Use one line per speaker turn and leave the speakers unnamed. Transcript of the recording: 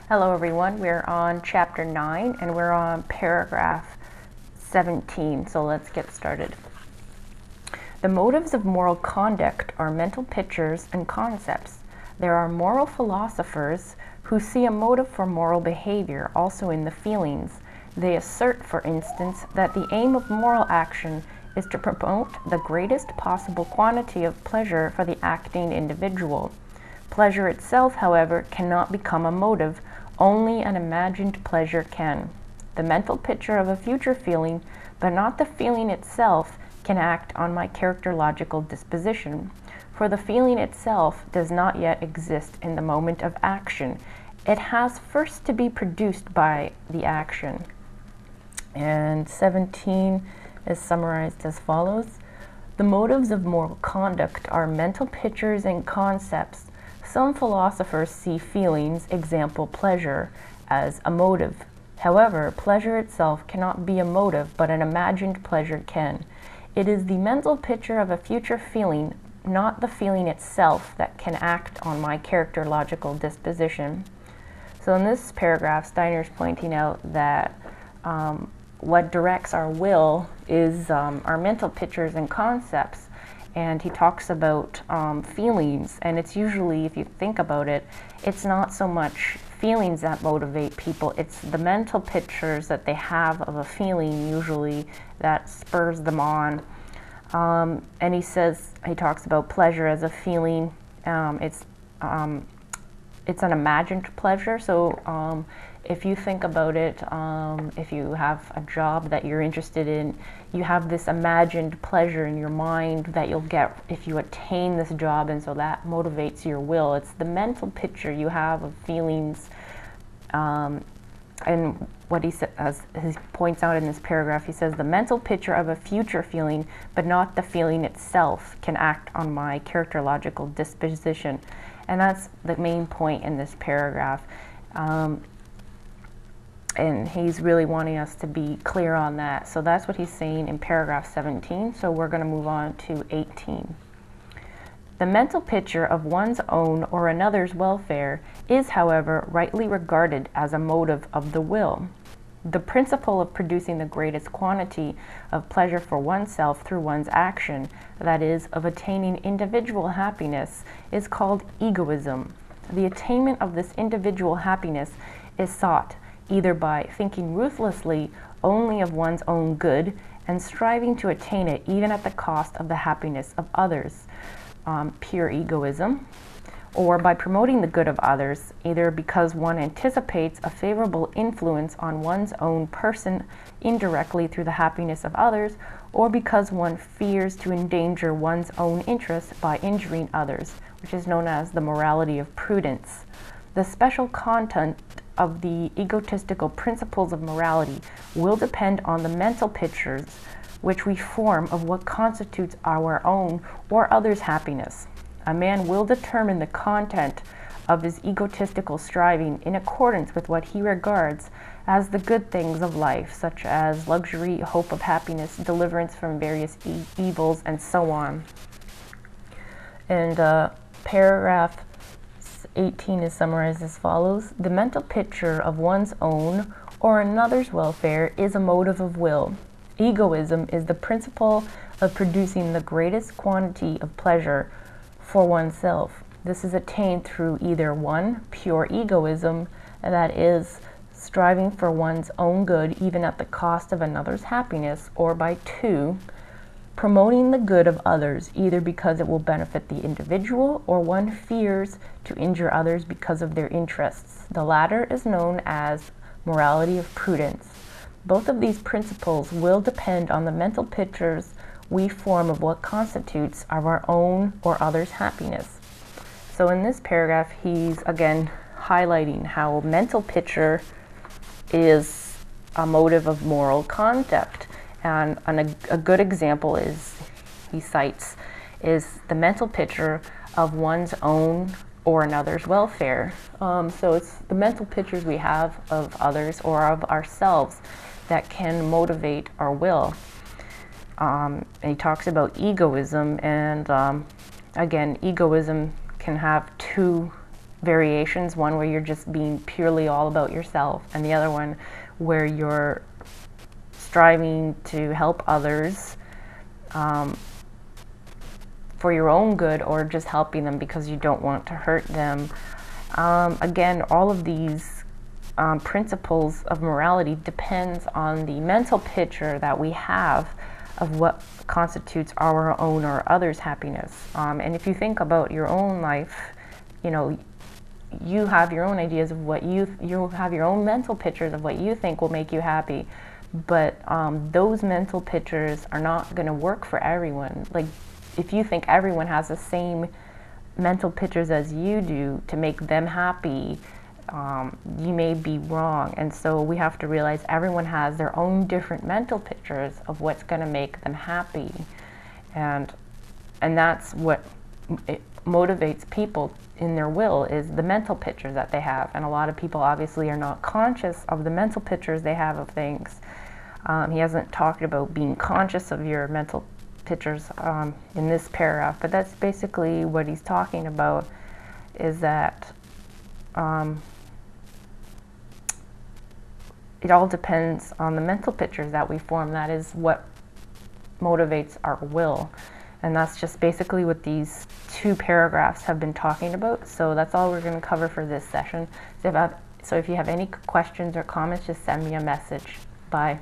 Hello everyone, we're on chapter 9 and we're on paragraph 17, so let's get started. The motives of moral conduct are mental pictures and concepts. There are moral philosophers who see a motive for moral behavior also in the feelings. They assert, for instance, that the aim of moral action is to promote the greatest possible quantity of pleasure for the acting individual. Pleasure itself, however, cannot become a motive. Only an imagined pleasure can. The mental picture of a future feeling, but not the feeling itself, can act on my characterological disposition. For the feeling itself does not yet exist in the moment of action. It has first to be produced by the action. And 17 is summarized as follows. The motives of moral conduct are mental pictures and concepts. Some philosophers see feelings, example pleasure, as a motive. However, pleasure itself cannot be a motive, but an imagined pleasure can. It is the mental picture of a future feeling, not the feeling itself, that can act on my characterological disposition. So in this paragraph, Steiner is pointing out that what directs our will is our mental pictures and concepts. And he talks about feelings, and it's usually, if you think about it, it's not so much feelings that motivate people, it's the mental pictures that they have of a feeling usually that spurs them on. And he talks about pleasure as a feeling. It's an imagined pleasure. So if you think about it, if you have a job that you're interested in, you have this imagined pleasure in your mind that you'll get if you attain this job, and so that motivates your will. It's the mental picture you have of feelings. And what he says, as he points out in this paragraph, he says the mental picture of a future feeling, but not the feeling itself, can act on my characterological disposition. And that's the main point in this paragraph. And he's really wanting us to be clear on that. So that's what he's saying in paragraph 17. So we're going to move on to 18. The mental picture of one's own or another's welfare is, however, rightly regarded as a motive of the will. The principle of producing the greatest quantity of pleasure for oneself through one's action, that is, of attaining individual happiness, is called egoism. The attainment of this individual happiness is sought either by thinking ruthlessly only of one's own good and striving to attain it even at the cost of the happiness of others, pure egoism, or by promoting the good of others, either because one anticipates a favorable influence on one's own person indirectly through the happiness of others, or because one fears to endanger one's own interests by injuring others, which is known as the morality of prudence. The special content of the egotistical principles of morality will depend on the mental pictures which we form of what constitutes our own or others' happiness. A man will determine the content of his egotistical striving in accordance with what he regards as the good things of life, such as luxury, hope of happiness, deliverance from various evils, and so on. And paragraph 18 is summarized as follows. The mental picture of one's own or another's welfare is a motive of will. Egoism is the principle of producing the greatest quantity of pleasure for oneself. This is attained through either 1, pure egoism, that is, striving for one's own good even at the cost of another's happiness, or by 2, promoting the good of others, either because it will benefit the individual or one fears to injure others because of their interests. The latter is known as morality of prudence. Both of these principles will depend on the mental pictures we form of what constitutes our own or others' happiness. So in this paragraph, he's again highlighting how mental picture is a motive of moral conduct. And a good example he cites is the mental picture of one's own or another's welfare. So it's the mental pictures we have of others or of ourselves that can motivate our will. And he talks about egoism, and again, egoism can have two variations, one where you're just being purely all about yourself, and the other one where you're striving to help others for your own good, or just helping them because you don't want to hurt them. Again, all of these principles of morality depends on the mental picture that we have of what constitutes our own or others' happiness. And if you think about your own life, you know, you have your own ideas of what you have your own mental pictures of what you think will make you happy, but those mental pictures are not going to work for everyone. Like, if you think everyone has the same mental pictures as you do to make them happy, you may be wrong. And so we have to realize everyone has their own different mental pictures of what's going to make them happy, and that's what motivates people in their will, is the mental pictures that they have. And a lot of people obviously are not conscious of the mental pictures they have of things. He hasn't talked about being conscious of your mental pictures in this paragraph, but that's basically what he's talking about, is that it all depends on the mental pictures that we form. That is what motivates our will. And that's just basically what these two paragraphs have been talking about. So that's all we're going to cover for this session. So if you have any questions or comments, just send me a message. Bye.